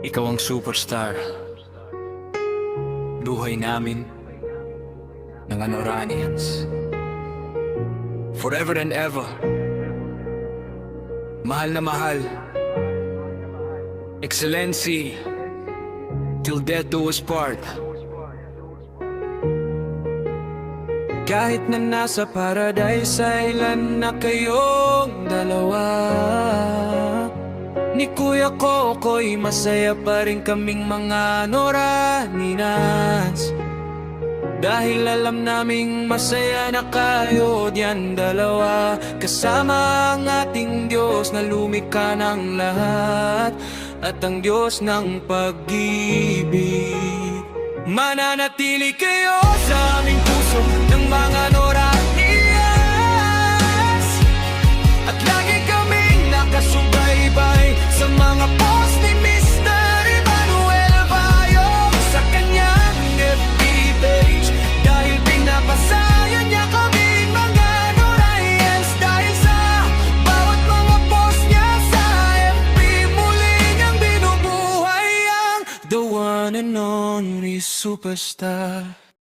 Ikaw ang superstar. Buhay namin ng Anoranians. Forever and ever. Mahal na mahal. Excellency, till death do us part. Kahit na nasa paradise island na kayong dalawa, ni Kuya Kokoy masaya pa rin kaming mga Anoranians. Dahil alam naming masaya na kayo diyan dalawa, kasama ang ating Diyos na lumikha ng lahat, at ang Diyos ng pag-ibig. Mananatili kayo sa aming puso ng mga Anoranians, at lagi kaming nakasubaybay sa mga post ni Mr. Emmanuel Bayong sa kanyang FB page. Dahil pinapasaya niya kaming mga Anoranians, dahil sa bawat mga post niya sa FB, muli niyang binubuhay ang the one and only superstar.